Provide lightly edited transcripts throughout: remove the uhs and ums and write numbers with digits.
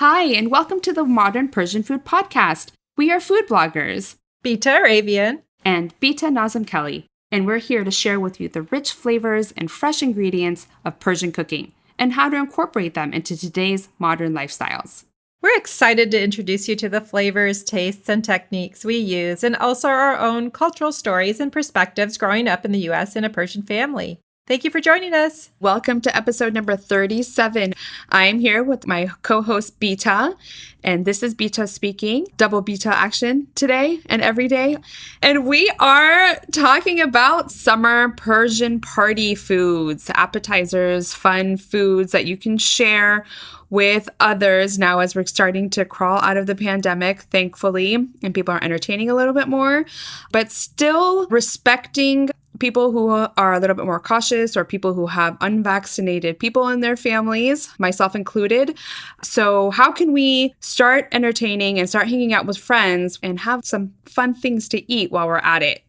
Hi, and welcome to the Modern Persian Food Podcast. We are food bloggers, Bita Arabian, and Bita Nazim Kelly, and we're here to share with you the rich flavors and fresh ingredients of Persian cooking and how to incorporate them into today's modern lifestyles. We're excited to introduce you to the flavors, tastes, and techniques we use, and also our own cultural stories and perspectives growing up in the U.S. in a Persian family. Thank you for joining us. Welcome to episode number 37. I'm here with my co-host Bita, and this is Bita speaking. Double Bita action today and every day. And we are talking about summer Persian party foods, appetizers, fun foods that you can share with others now as we're starting to crawl out of the pandemic, thankfully, and people are entertaining a little bit more, but still respecting people who are a little bit more cautious or people who have unvaccinated people in their families, myself included. So how can we start entertaining and start hanging out with friends and have some fun things to eat while we're at it?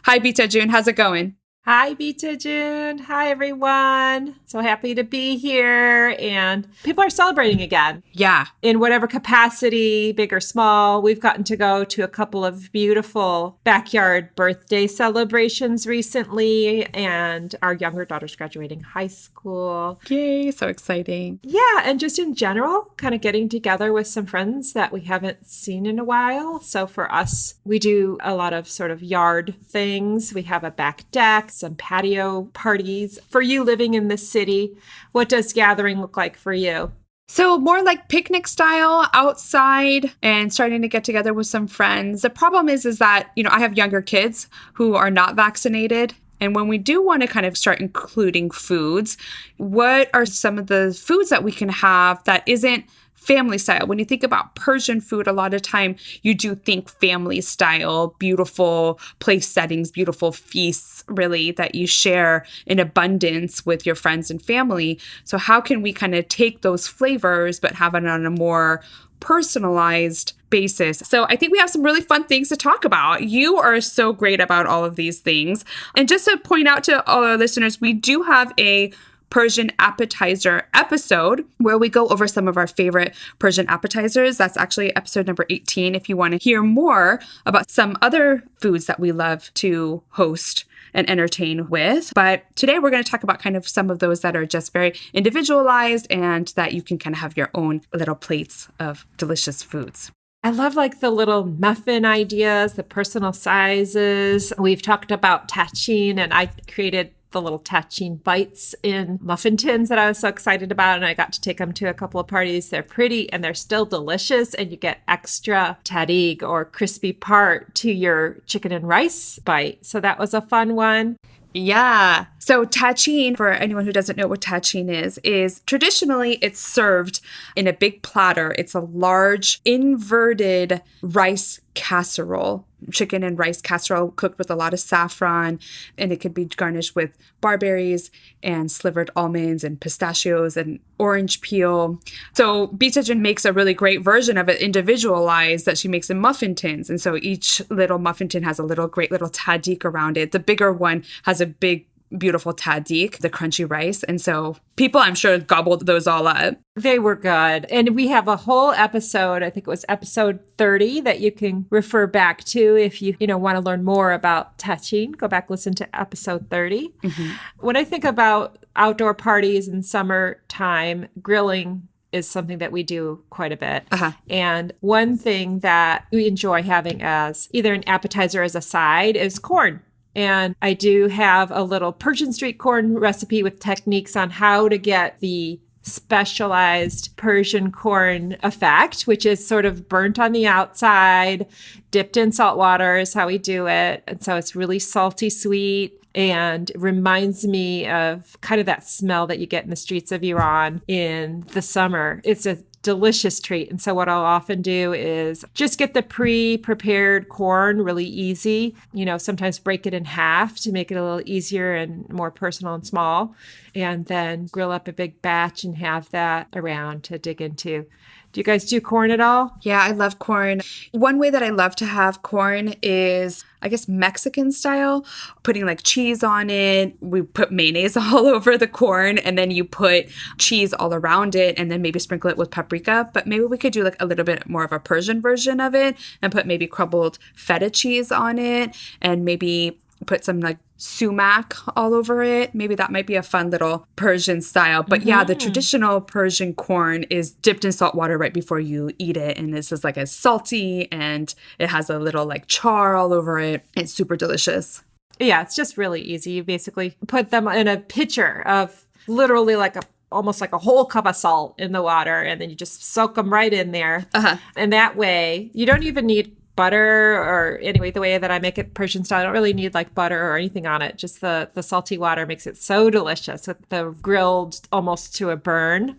Hi, Bita June. How's it going? Hi, Bita June. Hi, everyone. So happy to be here. And people are celebrating again. Yeah. In whatever capacity, big or small. We've gotten to go to a couple of beautiful backyard birthday celebrations recently. And our younger daughter's graduating high school. Yay. So exciting. Yeah. And just in general, kind of getting together with some friends that we haven't seen in a while. So for us, we do a lot of sort of yard things. We have a back deck, some patio parties. For you living in the city, what does gathering look like for you? So more like picnic style outside and starting to get together with some friends. The problem is that, I have younger kids who are not vaccinated. And when we do want to kind of start including foods, what are some of the foods that we can have that isn't family style? When you think about Persian food, a lot of time you do think family style, beautiful place settings, beautiful feasts, really, that you share in abundance with your friends and family. So how can we kind of take those flavors, but have it on a more personalized basis? So I think we have some really fun things to talk about. You are so great about all of these things. And just to point out to all our listeners, we do have a Persian appetizer episode where we go over some of our favorite Persian appetizers. That's actually episode number 18 if you want to hear more about some other foods that we love to host and entertain with. But today we're going to talk about kind of some of those that are just very individualized and that you can kind of have your own little plates of delicious foods. I love like the little muffin ideas, the personal sizes. We've talked about Tahchin, and I created the little Tahchin bites in muffin tins that I was so excited about. And I got to take them to a couple of parties. They're pretty and they're still delicious. And you get extra tahdig or crispy part to your chicken and rice bite. So that was a fun one. Yeah. So Tahchin, for anyone who doesn't know what Tahchin is traditionally it's served in a big platter. It's a large inverted rice casserole, chicken and rice casserole cooked with a lot of saffron, and it could be garnished with barberries and slivered almonds and pistachios and orange peel. So Bita Jun makes a really great version of it, individualized, that she makes in muffin tins. And so each little muffin tin has a great little tahdig around it. The bigger one has a big, beautiful tahdig, the crunchy rice. And so people, I'm sure, gobbled those all up. They were good. And we have a whole episode, I think it was episode 30, that you can refer back to if you want to learn more about Tahchin. Go back, listen to episode 30. Mm-hmm. When I think about outdoor parties in summertime, grilling is something that we do quite a bit. Uh-huh. And one thing that we enjoy having as either an appetizer or as a side is corn. And I do have a little Persian street corn recipe with techniques on how to get the specialized Persian corn effect, which is sort of burnt on the outside, dipped in salt water is how we do it. And so it's really salty sweet and reminds me of kind of that smell that you get in the streets of Iran in the summer. It's a delicious treat. And so what I'll often do is just get the pre-prepared corn really easy, sometimes break it in half to make it a little easier and more personal and small, and then grill up a big batch and have that around to dig into. Do you guys do corn at all? Yeah, I love corn. One way that I love to have corn is, I guess, Mexican style, putting like cheese on it. We put mayonnaise all over the corn, and then you put cheese all around it, and then maybe sprinkle it with paprika, but maybe we could do like a little bit more of a Persian version of it and put maybe crumbled feta cheese on it and maybe put some like sumac all over it. Maybe that might be a fun little Persian style. But yeah, the traditional Persian corn is dipped in salt water right before you eat it. And this is like a salty and it has a little like char all over it. It's super delicious. Yeah, it's just really easy. You basically put them in a pitcher of literally like almost like a whole cup of salt in the water. And then you just soak them right in there. And that way you don't even need butter, or anyway, the way that I make it Persian style, I don't really need like butter or anything on it. Just the salty water makes it so delicious with the grilled almost to a burn.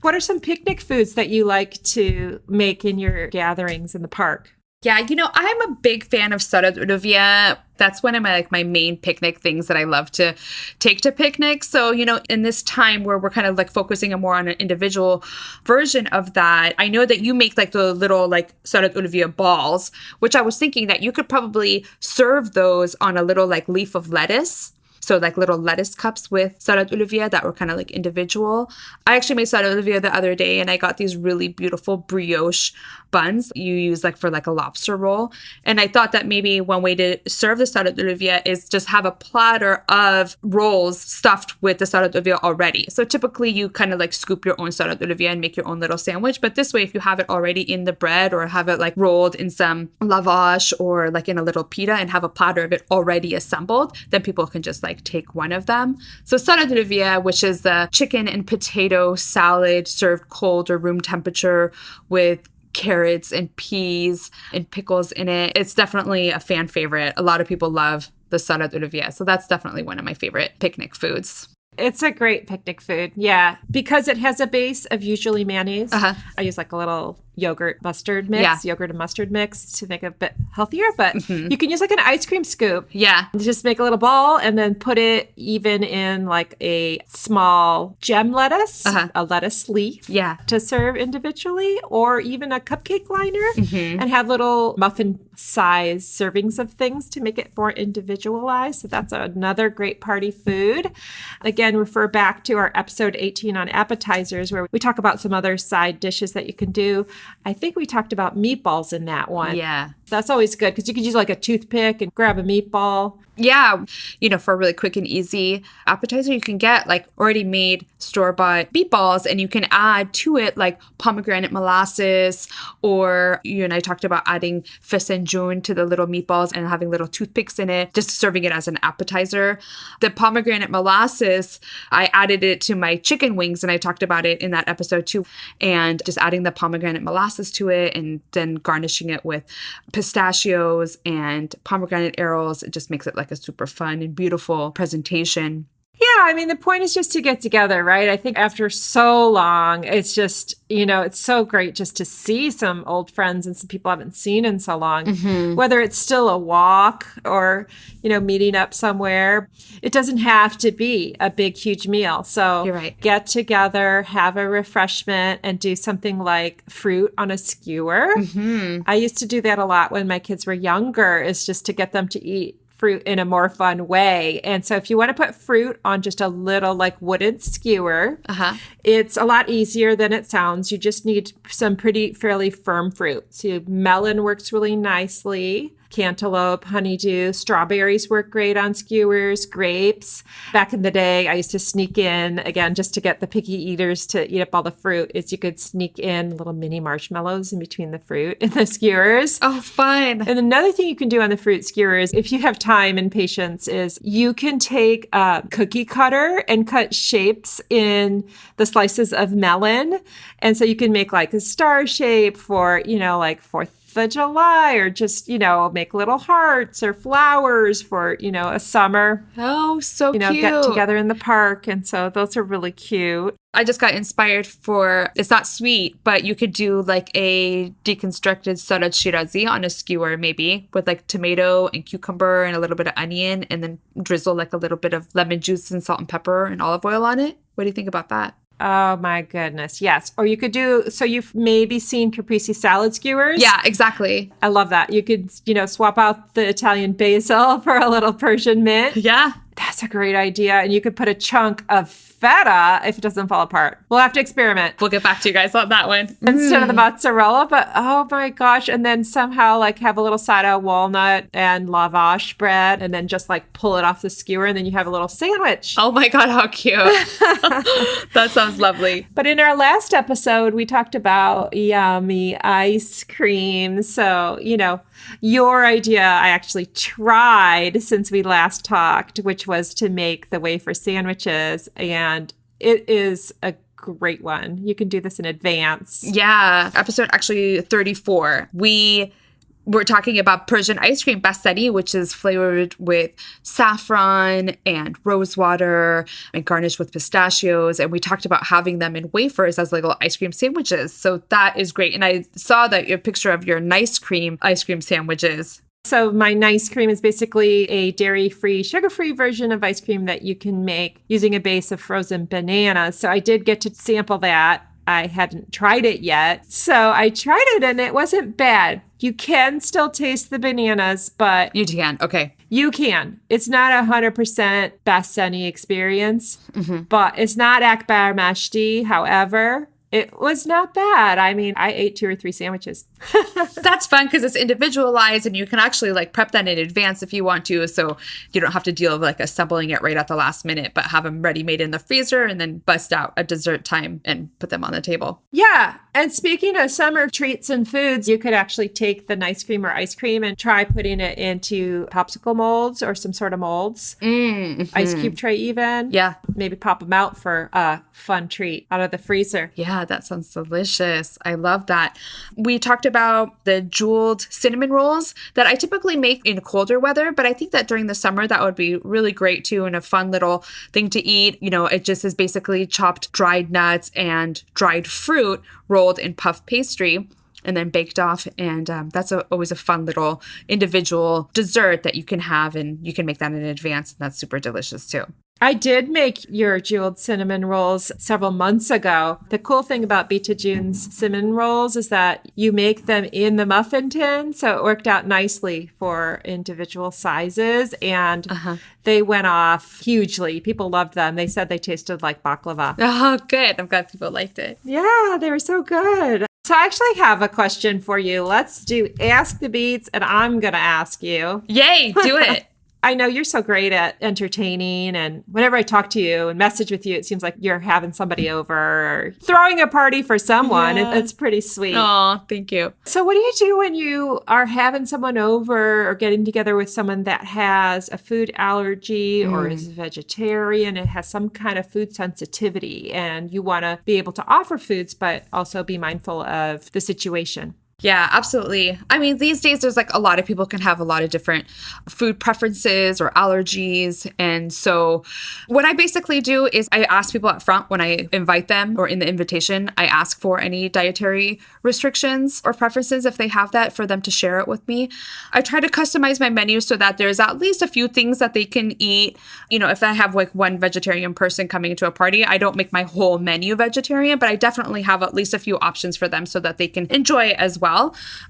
What are some picnic foods that you like to make in your gatherings in the park? Yeah, I'm a big fan of Salad Olivier. That's one of my main picnic things that I love to take to picnics. So, in this time where we're kind of like focusing more on an individual version of that, I know that you make like the little like Salad Olivier balls, which I was thinking that you could probably serve those on a little like leaf of lettuce. So like little lettuce cups with Salad Olivier that were kind of like individual. I actually made Salad Olivier the other day and I got these really beautiful brioche buns you use like for like a lobster roll. And I thought that maybe one way to serve the Salad Olivier is just have a platter of rolls stuffed with the Salad Olivier already. So typically you kind of like scoop your own Salad Olivier and make your own little sandwich. But this way, if you have it already in the bread or have it like rolled in some lavash or like in a little pita and have a platter of it already assembled, then people can just like take one of them. So Salad Olivier, which is the chicken and potato salad served cold or room temperature with carrots and peas and pickles in it. It's definitely a fan favorite. A lot of people love the Salad Olivier. So that's definitely one of my favorite picnic foods. It's a great picnic food. Yeah. Because it has a base of usually mayonnaise. I use like a little yogurt and mustard mix to make it a bit healthier, but you can use like an ice cream scoop. Yeah. Just make a little ball and then put it even in like a small gem lettuce, a lettuce leaf to serve individually, or even a cupcake liner and have little muffin size servings of things to make it more individualized. So that's another great party food. Again, refer back to our episode 18 on appetizers where we talk about some other side dishes that you can do. I think we talked about meatballs in that one. Yeah. That's always good because you could use like a toothpick and grab a meatball. Yeah. For a really quick and easy appetizer, you can get like already made store-bought meatballs and you can add to it like pomegranate molasses, or you and I talked about adding feta to the little meatballs and having little toothpicks in it, just serving it as an appetizer. The pomegranate molasses, I added it to my chicken wings and I talked about it in that episode too. And just adding the pomegranate molasses to it and then garnishing it with pistachios and pomegranate arrows. It just makes it like a super fun and beautiful presentation. Yeah, I mean, the point is just to get together, right? I think after so long, it's just, it's so great just to see some old friends and some people I haven't seen in so long, whether it's still a walk or, meeting up somewhere. It doesn't have to be a big, huge meal. So you're right. Get together, have a refreshment, and do something like fruit on a skewer. I used to do that a lot when my kids were younger, is just to get them to eat fruit in a more fun way. And so if you want to put fruit on just a little like wooden skewer, it's a lot easier than it sounds. You just need some fairly firm fruit. So melon works really nicely. Cantaloupe, honeydew, strawberries work great on skewers, grapes. Back in the day, I used to sneak in, again, just to get the picky eaters to eat up all the fruit, is you could sneak in little mini marshmallows in between the fruit and the skewers. Oh, fun. And another thing you can do on the fruit skewers, if you have time and patience, is you can take a cookie cutter and cut shapes in the slices of melon. And so you can make like a star shape for, like 4th of July, or just, make little hearts or flowers for, a summer. Oh, so cute. Get together in the park. And so those are really cute. I just got inspired for, it's not sweet, but you could do like a deconstructed salad shirazi on a skewer maybe with like tomato and cucumber and a little bit of onion, and then drizzle like a little bit of lemon juice and salt and pepper and olive oil on it. What do you think about that? Oh my goodness. Yes. Or you could so you've maybe seen Caprese salad skewers. Yeah, exactly. I love that. You could, swap out the Italian basil for a little Persian mint. Yeah. That's a great idea. And you could put a chunk of feta if it doesn't fall apart. We'll have to experiment. We'll get back to you guys on that one. Instead of the mozzarella, but oh my gosh. And then somehow like have a little side of walnut and lavash bread and then just like pull it off the skewer and then you have a little sandwich. Oh my God, how cute. That sounds lovely. But in our last episode, we talked about yummy ice cream. So, your idea I actually tried since we last talked, which was to make the wafer sandwiches. And it is a great one. You can do this in advance. Yeah. Episode actually 34. We're talking about Persian ice cream bastani, which is flavored with saffron and rose water and garnished with pistachios. And we talked about having them in wafers as little ice cream sandwiches. So that is great. And I saw that your picture of your nice cream ice cream sandwiches. So my nice cream is basically a dairy-free, sugar-free version of ice cream that you can make using a base of frozen bananas. So I did get to sample that. I hadn't tried it yet. So I tried it and it wasn't bad. You can still taste the bananas, but... You can. Okay. You can. It's not 100% bastani experience, but it's not akbar mashti. However, it was not bad. I mean, I ate 2 or 3 sandwiches. That's fun because it's individualized and you can actually like prep that in advance if you want to. So you don't have to deal with like assembling it right at the last minute, but have them ready made in the freezer and then bust out at dessert time and put them on the table. Yeah. And speaking of summer treats and foods, you could actually take the nice cream or ice cream and try putting it into popsicle molds or some sort of molds. Ice cube tray even. Yeah. Maybe pop them out for a fun treat out of the freezer. Yeah, that sounds delicious. I love that. We talked about the jeweled cinnamon rolls that I typically make in colder weather, but I think that during the summer that would be really great too and a fun little thing to eat. It just is basically chopped dried nuts and dried fruit rolled in puff pastry and then baked off. And that's always a fun little individual dessert that you can have and you can make that in advance. And that's super delicious too. I did make your jeweled cinnamon rolls several months ago. The cool thing about Bita June's cinnamon rolls is that you make them in the muffin tin. So it worked out nicely for individual sizes and they went off hugely. People loved them. They said they tasted like baklava. Oh, good. I'm glad people liked it. Yeah, they were so good. So I actually have a question for you. Let's do Ask the Beats and I'm going to ask you. Yay, do it. I know you're so great at entertaining, and whenever I talk to you and message with you, it seems like you're having somebody over or throwing a party for someone. Yeah. It's pretty sweet. Oh, thank you. So what do you do when you are having someone over or getting together with someone that has a food allergy or is vegetarian and has some kind of food sensitivity, and you want to be able to offer foods, but also be mindful of the situation? Yeah, absolutely. I mean, these days there's like a lot of people can have a lot of different food preferences or allergies. And so what I basically do is I ask people up front when I invite them or in the invitation, I ask for any dietary restrictions or preferences if they have that for them to share it with me. I try to customize my menu so that there's at least a few things that they can eat. If I have like one vegetarian person coming to a party, I don't make my whole menu vegetarian, but I definitely have at least a few options for them so that they can enjoy it as well.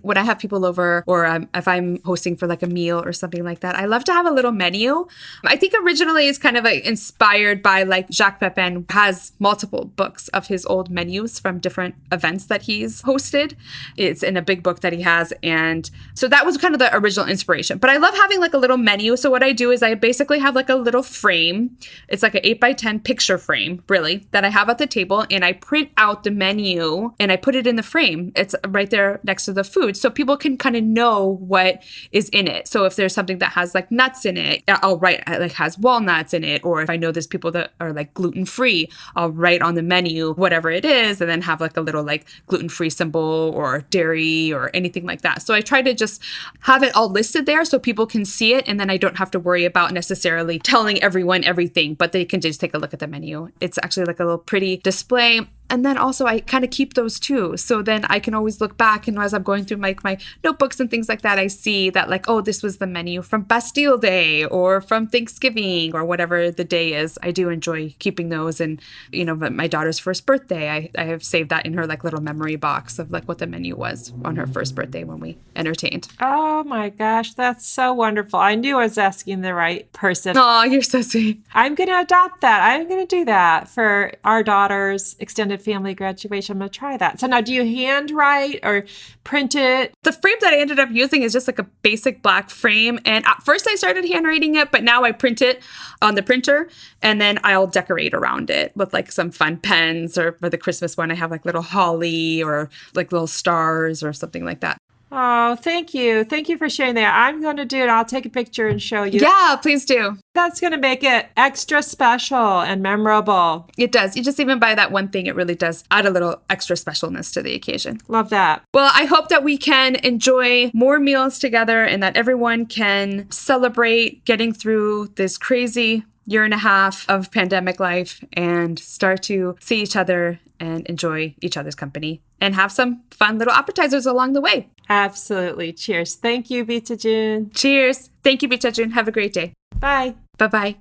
When I have people over or if I'm hosting for like a meal or something like that, I love to have a little menu. I think originally it's kind of inspired by like Jacques Pepin has multiple books of his old menus from different events that he's hosted. It's in a big book that he has. And so that was kind of the original inspiration. But I love having like a little menu. So what I do is I basically have like a little frame. It's like an 8x10 picture frame, really, that I have at the table. And I print out the menu and I put it in the frame. It's right there next to the food. So people can kind of know what is in it. So if there's something that has like nuts in it, I'll write like has walnuts in it. Or if I know there's people that are like gluten-free, I'll write on the menu whatever it is and then have like a little like gluten-free symbol or dairy or anything like that. So I try to just have it all listed there so people can see it. And then I don't have to worry about necessarily telling everyone everything, but they can just take a look at the menu. It's actually like a little pretty display. And then also I kind of keep those too. So then I can always look back, and as I'm going through my notebooks and things like that, I see that like, oh, this was the menu from Bastille Day or from Thanksgiving or whatever the day is. I do enjoy keeping those. And, my daughter's first birthday, I have saved that in her like little memory box of like what the menu was on her first birthday when we entertained. Oh my gosh, that's so wonderful. I knew I was asking the right person. Oh, you're so sweet. I'm going to adopt that. I'm going to do that for our daughter's extended family graduation. I'm going to try that. So now, do you handwrite or print it? The frame that I ended up using is just like a basic black frame. And at first I started handwriting it, but now I print it on the printer, and then I'll decorate around it with like some fun pens, or for the Christmas one, I have like little holly or like little stars or something like that. Oh, thank you. Thank you for sharing that. I'm going to do it. I'll take a picture and show you. Yeah, please do. That's going to make it extra special and memorable. It does. You just even buy that one thing, it really does add a little extra specialness to the occasion. Love that. Well, I hope that we can enjoy more meals together and that everyone can celebrate getting through this crazy year and a half of pandemic life and start to see each other and enjoy each other's company and have some fun little appetizers along the way. Absolutely. Cheers. Thank you, Bita June. Cheers. Thank you, Bita June. Have a great day. Bye. Bye-bye.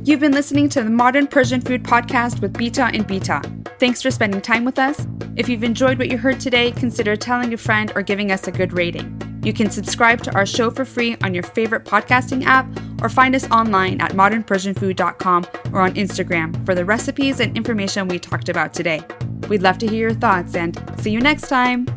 You've been listening to the Modern Persian Food Podcast with Beata and Bita. Thanks for spending time with us. If you've enjoyed what you heard today, consider telling a friend or giving us a good rating. You can subscribe to our show for free on your favorite podcasting app or find us online at modernpersianfood.com or on Instagram for the recipes and information we talked about today. We'd love to hear your thoughts, and see you next time.